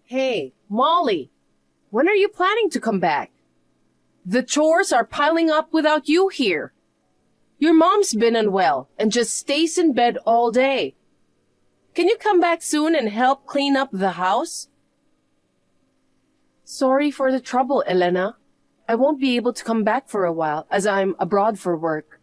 Hey, Molly, when are you planning to come back? The chores are piling up without you here. Your mom's been unwell and just stays in bed all day. Can you come back soon and help clean up the house? Sorry for the trouble, Elena. I won't be able to come back for a while as I'm abroad for work.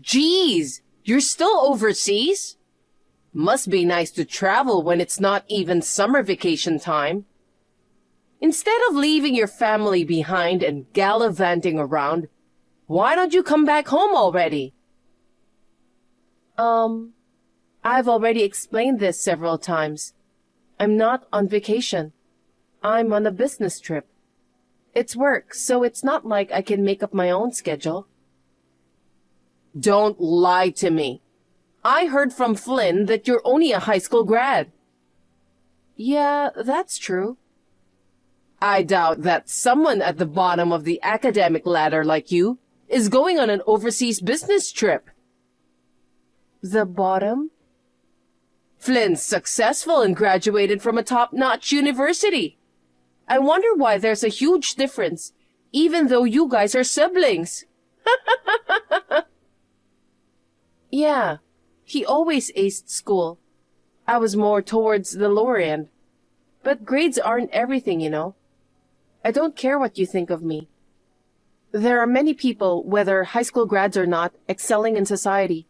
Geez, you're still overseas? Must be nice to travel when it's not even summer vacation time. Instead of leaving your family behind and gallivanting around, why don't you come back home already? I've already explained this several times. I'm not on vacation. I'm on a business trip. It's work, so it's not like I can make up my own schedule. Don't lie to me. I heard from Flynn that you're only a high school grad. Yeah, that's true. I doubt that someone at the bottom of the academic ladder like you is going on an overseas business trip. The bottom? Flynn's successful and graduated from a top-notch university. I wonder why there's a huge difference, even though you guys are siblings. Yeah, he always aced school. I was more towards the lower end. But grades aren't everything, you know. I don't care what you think of me. There are many people, whether high school grads or not, excelling in society.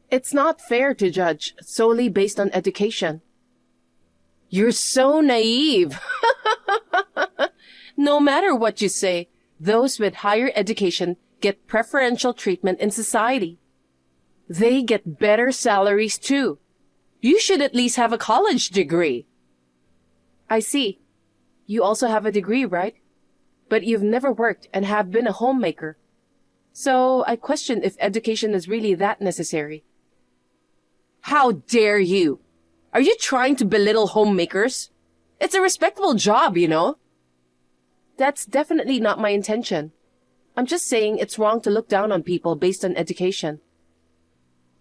It's not fair to judge solely based on education. You're so naive. No matter what you say, those with higher education get preferential treatment in society. They get better salaries too. You should at least have a college degree. I see. You also have a degree, right? But you've never worked and have been a homemaker. So I question if education is really that necessary. How dare you? Are you trying to belittle homemakers? It's a respectable job, you know. That's definitely not my intention. I'm just saying it's wrong to look down on people based on education.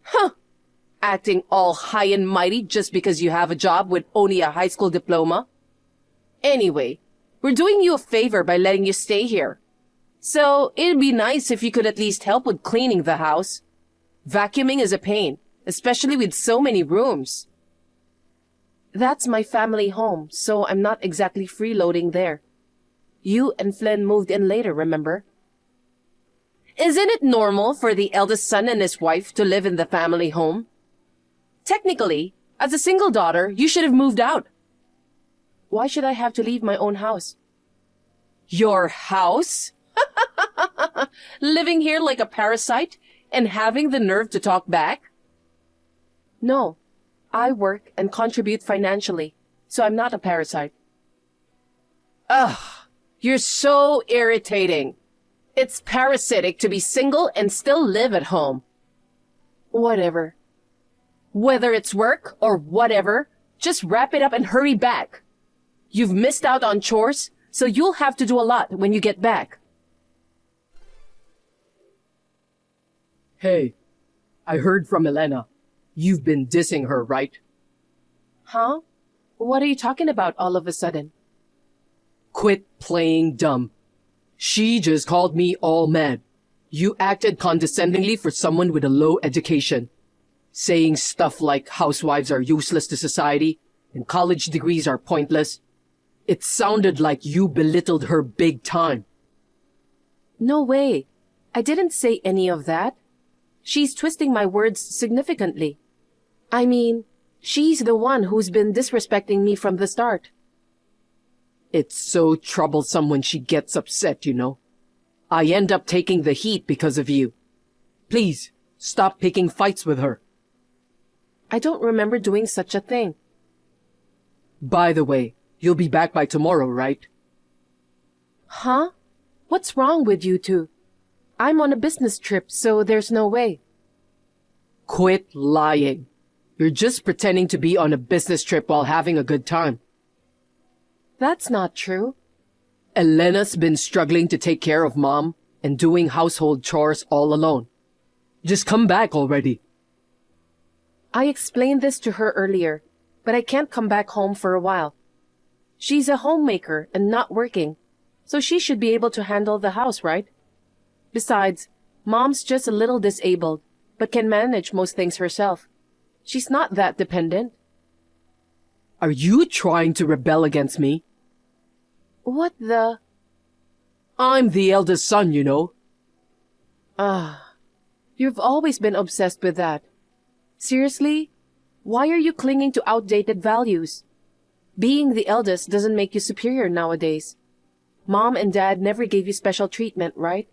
Huh. Acting all high and mighty just because you have a job with only a high school diploma. Anyway, we're doing you a favor by letting you stay here. So it'd be nice if you could at least help with cleaning the house. Vacuuming is a pain, especially with so many rooms. That's my family home, so I'm not exactly freeloading there. You and Flynn moved in later, remember? Isn't it normal for the eldest son and his wife to live in the family home? Technically, as a single daughter, you should have moved out. Why should I have to leave my own house? Your house? Living here like a parasite and having the nerve to talk back? No, I work and contribute financially, so I'm not a parasite. Ugh, you're so irritating. It's parasitic to be single and still live at home. Whatever. Whether it's work or whatever, just wrap it up and hurry back. You've missed out on chores, so you'll have to do a lot when you get back. Hey, I heard from Elena. You've been dissing her, right? Huh? What are you talking about all of a sudden? Quit playing dumb. She just called me all mad. You acted condescendingly for someone with a low education. Saying stuff like housewives are useless to society and college degrees are pointless. It sounded like you belittled her big time. No way. I didn't say any of that. She's twisting my words significantly. I mean, she's the one who's been disrespecting me from the start. It's so troublesome when she gets upset, you know. I end up taking the heat because of you. Please, stop picking fights with her. I don't remember doing such a thing. By the way, you'll be back by tomorrow, right? Huh? What's wrong with you two? I'm on a business trip, so there's no way. Quit lying. You're just pretending to be on a business trip while having a good time. That's not true. Elena's been struggling to take care of Mom and doing household chores all alone. Just come back already. I explained this to her earlier, but I can't come back home for a while. She's a homemaker and not working, so she should be able to handle the house, right? Besides, Mom's just a little disabled, but can manage most things herself. She's not that dependent. Are you trying to rebel against me? What the? I'm the eldest son, you know. You've always been obsessed with that. Seriously? Why are you clinging to outdated values? Being the eldest doesn't make you superior nowadays. Mom and Dad never gave you special treatment, right?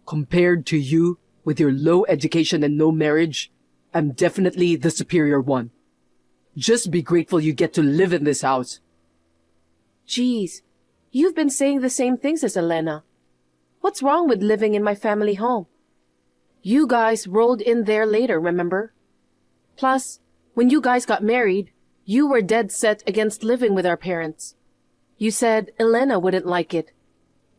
Compared to you, with your low education and no marriage, I'm definitely the superior one. Just be grateful you get to live in this house. Geez, you've been saying the same things as Elena. What's wrong with living in my family home? You guys rolled in there later, remember? Plus, when you guys got married, you were dead set against living with our parents. You said Elena wouldn't like it.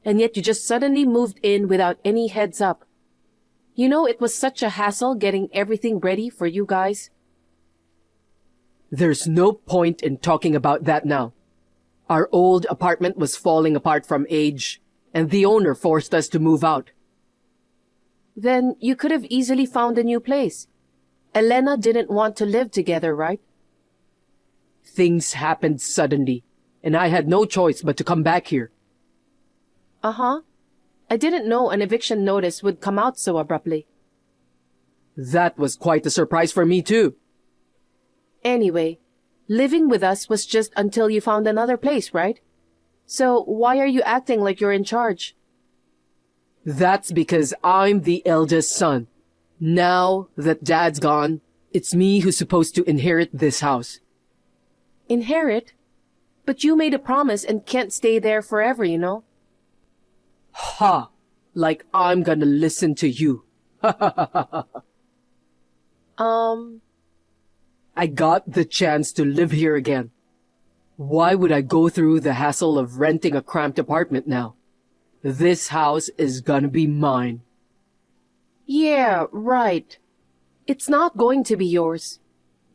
And yet you just suddenly moved in without any heads up. You know, it was such a hassle getting everything ready for you guys. There's no point in talking about that now. Our old apartment was falling apart from age, and the owner forced us to move out. Then you could have easily found a new place. Elena didn't want to live together, right? Things happened suddenly, and I had no choice but to come back here. Uh-huh. I didn't know an eviction notice would come out so abruptly. That was quite a surprise for me too. Anyway, living with us was just until you found another place, right? So why are you acting like you're in charge? That's because I'm the eldest son. Now that Dad's gone, it's me who's supposed to inherit this house. Inherit? But you made a promise and can't stay there forever, you know? Ha! Like I'm gonna listen to you. I got the chance to live here again. Why would I go through the hassle of renting a cramped apartment now? This house is gonna be mine. Yeah, right. It's not going to be yours.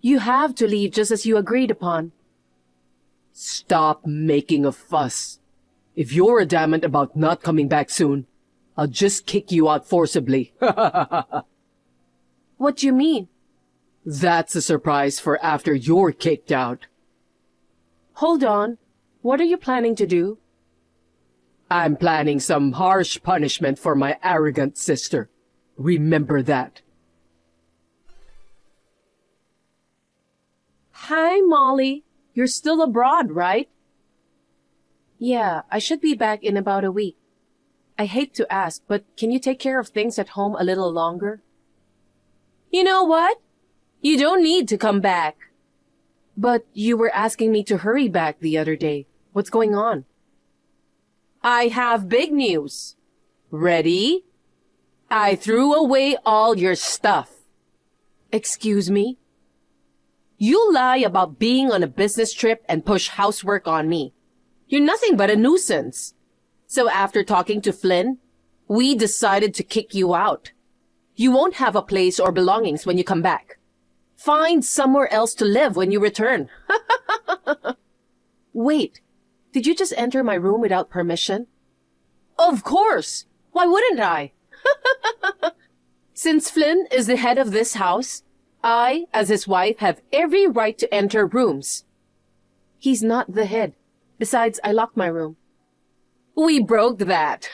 You have to leave just as you agreed upon. Stop making a fuss. If you're adamant about not coming back soon, I'll just kick you out forcibly. What do you mean? That's a surprise for after you're kicked out. Hold on. What are you planning to do? I'm planning some harsh punishment for my arrogant sister. Remember that. Hi, Molly. You're still abroad, right? Yeah, I should be back in about a week. I hate to ask, but can you take care of things at home a little longer? You know what? You don't need to come back. But you were asking me to hurry back the other day. What's going on? I have big news. Ready? I threw away all your stuff. Excuse me? You lie about being on a business trip and push housework on me. You're nothing but a nuisance. So after talking to Flynn, we decided to kick you out. You won't have a place or belongings when you come back. Find somewhere else to live when you return. Wait, did you just enter my room without permission? Of course! Why wouldn't I? Since Flynn is the head of this house, I, as his wife, have every right to enter rooms. He's not the head. Besides, I locked my room. We broke that.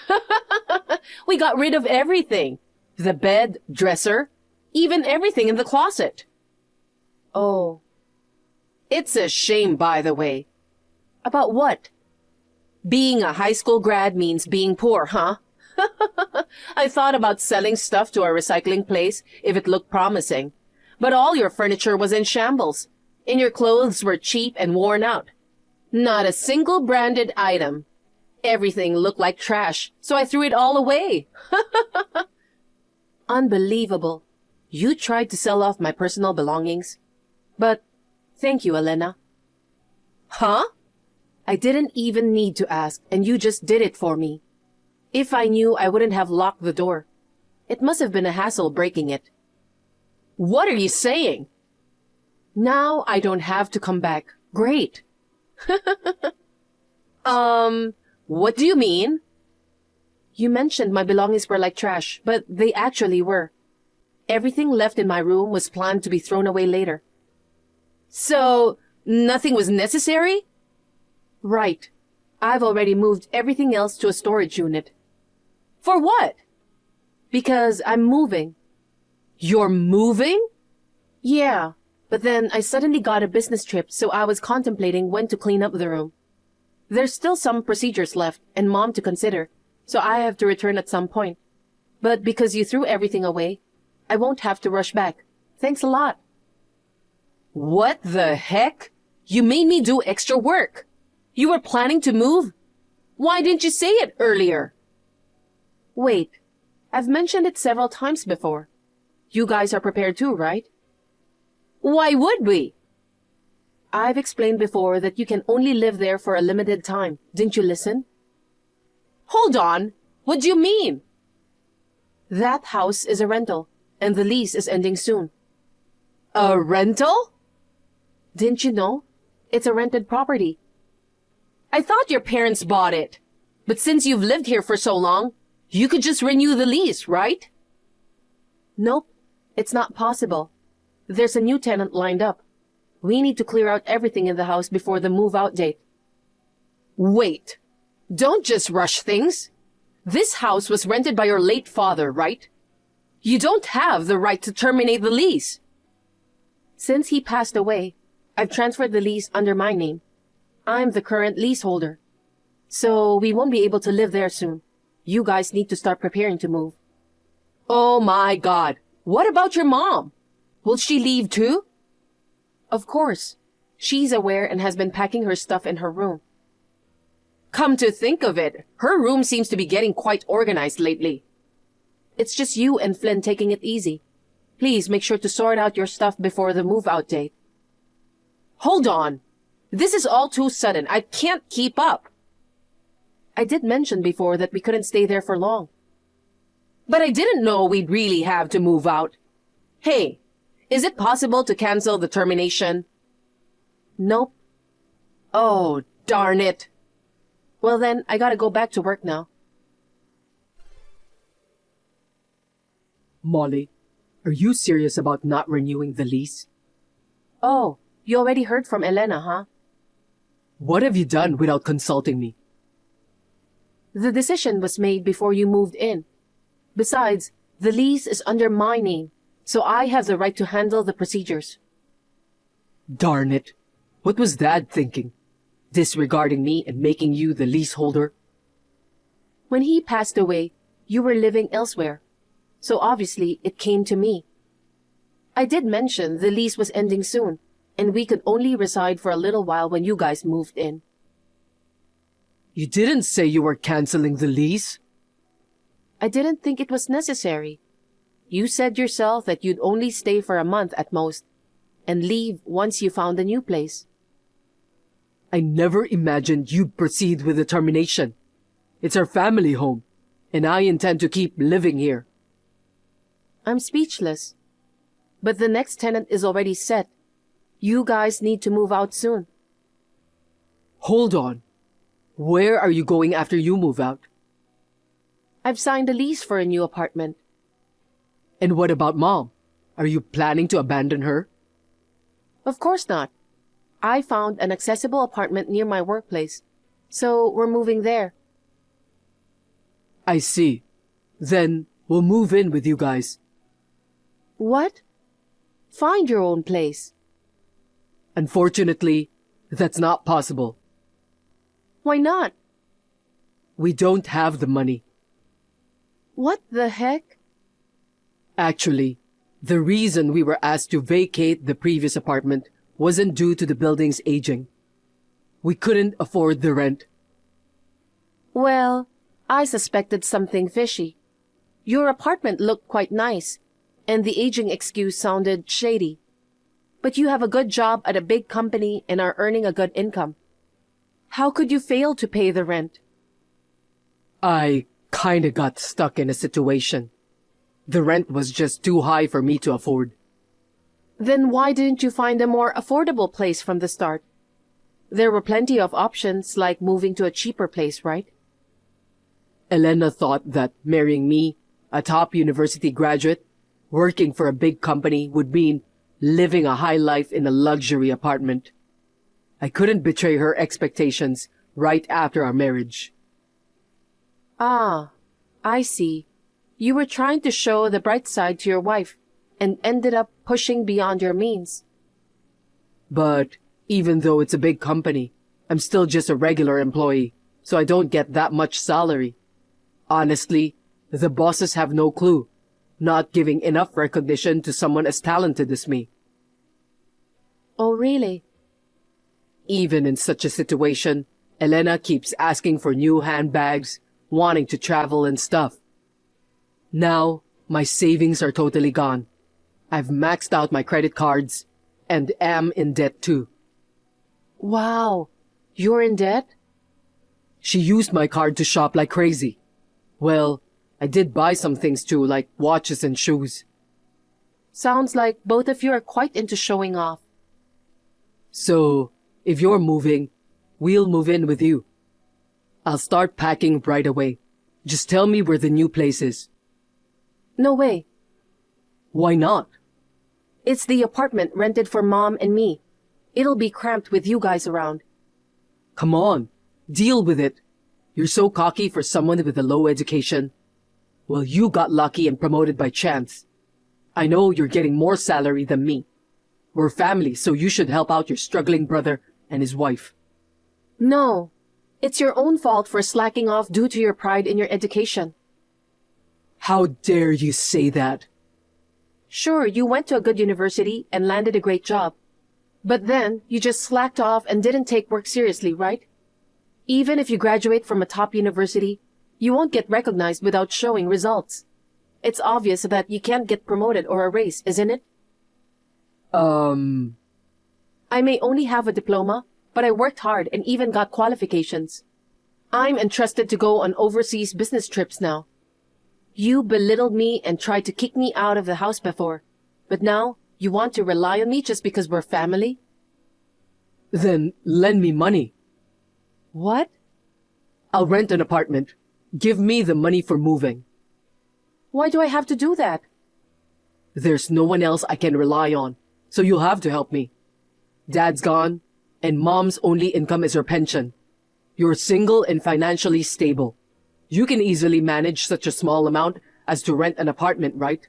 We got rid of everything. The bed, dresser, even everything in the closet. Oh. It's a shame, by the way. About what? Being a high school grad means being poor, huh? I thought about selling stuff to our recycling place if it looked promising. But all your furniture was in shambles, and your clothes were cheap and worn out. Not a single branded item. Everything looked like trash, so I threw it all away. Unbelievable. You tried to sell off my personal belongings. But thank you, Elena. Huh? I didn't even need to ask, and you just did it for me. If I knew, I wouldn't have locked the door. It must have been a hassle breaking it. What are you saying? Now I don't have to come back. Great. What do you mean? You mentioned my belongings were like trash, but they actually were. Everything left in my room was planned to be thrown away later. So, nothing was necessary? Right. I've already moved everything else to a storage unit. For what? Because I'm moving. You're moving? Yeah, but then I suddenly got a business trip, so I was contemplating when to clean up the room. There's still some procedures left and Mom to consider, so I have to return at some point. But because you threw everything away, I won't have to rush back. Thanks a lot. What the heck? You made me do extra work. You were planning to move? Why didn't you say it earlier? Wait, I've mentioned it several times before. You guys are prepared too, right? Why would we? I've explained before that you can only live there for a limited time. Didn't you listen? Hold on. What do you mean? That house is a rental, and the lease is ending soon. A rental? Didn't you know? It's a rented property. I thought your parents bought it. But since you've lived here for so long, you could just renew the lease, right? Nope. It's not possible. There's a new tenant lined up. We need to clear out everything in the house before the move-out date. Wait. Don't just rush things. This house was rented by your late father, right? You don't have the right to terminate the lease. Since he passed away, I've transferred the lease under my name. I'm the current leaseholder. So we won't be able to live there soon. You guys need to start preparing to move. Oh my God. What about your mom? Will she leave too? Of course. She's aware and has been packing her stuff in her room. Come to think of it, her room seems to be getting quite organized lately. It's just you and Flynn taking it easy. Please make sure to sort out your stuff before the move-out date. Hold on. This is all too sudden. I can't keep up. I did mention before that we couldn't stay there for long. But I didn't know we'd really have to move out. Hey, is it possible to cancel the termination? Nope. Oh, darn it. Well then, I gotta go back to work now. Molly, are you serious about not renewing the lease? Oh, you already heard from Elena, huh? What have you done without consulting me? The decision was made before you moved in. Besides, the lease is under my name, so I have the right to handle the procedures. Darn it. What was Dad thinking? Disregarding me and making you the leaseholder? When he passed away, you were living elsewhere, so obviously it came to me. I did mention the lease was ending soon, and we could only reside for a little while when you guys moved in. You didn't say you were canceling the lease? I didn't think it was necessary. You said yourself that you'd only stay for a month at most, and leave once you found a new place. I never imagined you'd proceed with the termination. It's our family home, and I intend to keep living here. I'm speechless. But the next tenant is already set. You guys need to move out soon. Hold on. Where are you going after you move out? I've signed a lease for a new apartment. And what about Mom? Are you planning to abandon her? Of course not. I found an accessible apartment near my workplace, so we're moving there. I see. Then we'll move in with you guys. What? Find your own place. Unfortunately, that's not possible. Why not? We don't have the money. What the heck? Actually, the reason we were asked to vacate the previous apartment wasn't due to the building's aging. We couldn't afford the rent. Well, I suspected something fishy. Your apartment looked quite nice, and the aging excuse sounded shady. But you have a good job at a big company and are earning a good income. How could you fail to pay the rent? I kinda got stuck in a situation. The rent was just too high for me to afford. Then why didn't you find a more affordable place from the start? There were plenty of options like moving to a cheaper place, right? Elena thought that marrying me, a top university graduate, working for a big company would mean living a high life in a luxury apartment. I couldn't betray her expectations right after our marriage. Ah, I see. You were trying to show the bright side to your wife and ended up pushing beyond your means. But even though it's a big company, I'm still just a regular employee, so I don't get that much salary. Honestly, the bosses have no clue, not giving enough recognition to someone as talented as me. Oh, really? Even in such a situation, Elena keeps asking for new handbags, wanting to travel and stuff. Now, my savings are totally gone. I've maxed out my credit cards and am in debt too. Wow, you're in debt? She used my card to shop like crazy. Well, I did buy some things too, like watches and shoes. Sounds like both of you are quite into showing off. So, if you're moving, we'll move in with you. I'll start packing right away. Just tell me where the new place is. No way. Why not? It's the apartment rented for Mom and me. It'll be cramped with you guys around. Come on, deal with it. You're so cocky for someone with a low education. Well, you got lucky and promoted by chance. I know you're getting more salary than me. We're family, so you should help out your struggling brother and his wife. No, it's your own fault for slacking off due to your pride in your education. How dare you say that? Sure, you went to a good university and landed a great job. But then, you just slacked off and didn't take work seriously, right? Even if you graduate from a top university, you won't get recognized without showing results. It's obvious that you can't get promoted or a raise, isn't it? I may only have a diploma, but I worked hard and even got qualifications. I'm entrusted to go on overseas business trips now. You belittled me and tried to kick me out of the house before, but now you want to rely on me just because we're family? Then lend me money. What? I'll rent an apartment. Give me the money for moving. Why do I have to do that? There's no one else I can rely on, so you'll have to help me. Dad's gone, and Mom's only income is her pension. You're single and financially stable. You can easily manage such a small amount as to rent an apartment, right?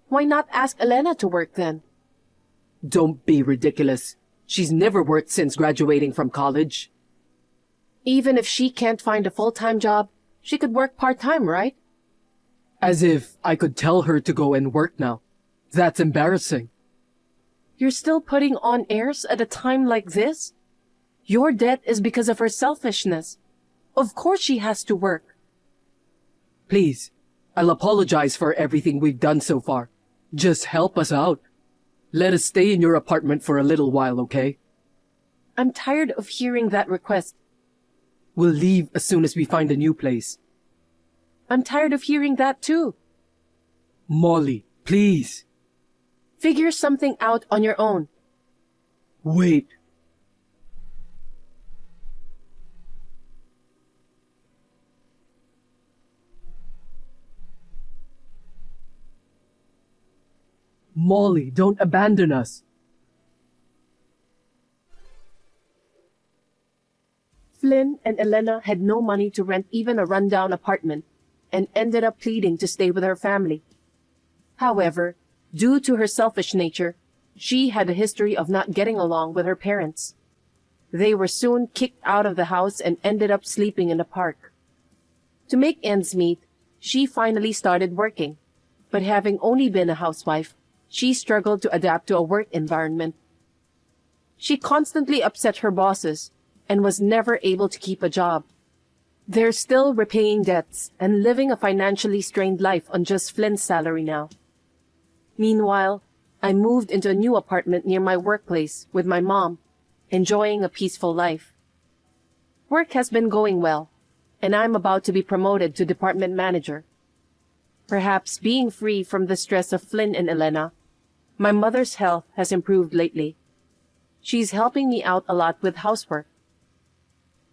Why not ask Elena to work then? Don't be ridiculous. She's never worked since graduating from college. Even if she can't find a full-time job, she could work part-time, right? As if I could tell her to go and work now. That's embarrassing. You're still putting on airs at a time like this? Your debt is because of her selfishness. Of course she has to work. Please, I'll apologize for everything we've done so far. Just help us out. Let us stay in your apartment for a little while, okay? I'm tired of hearing that request. We'll leave as soon as we find a new place. I'm tired of hearing that too. Molly, please. Figure something out on your own. Wait. Molly, don't abandon us. Flynn and Elena had no money to rent even a rundown apartment and ended up pleading to stay with her family. However, due to her selfish nature, she had a history of not getting along with her parents. They were soon kicked out of the house and ended up sleeping in the park. To make ends meet, she finally started working, but having only been a housewife, she struggled to adapt to a work environment. She constantly upset her bosses and was never able to keep a job. They're still repaying debts and living a financially strained life on just Flynn's salary now. Meanwhile, I moved into a new apartment near my workplace with my mom, enjoying a peaceful life. Work has been going well, and I'm about to be promoted to department manager. Perhaps being free from the stress of Flynn and Elena, my mother's health has improved lately. She's helping me out a lot with housework.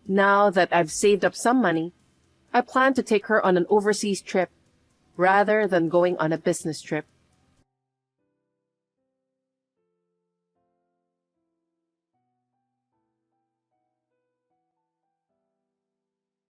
Now that I've saved up some money, I plan to take her on an overseas trip rather than going on a business trip.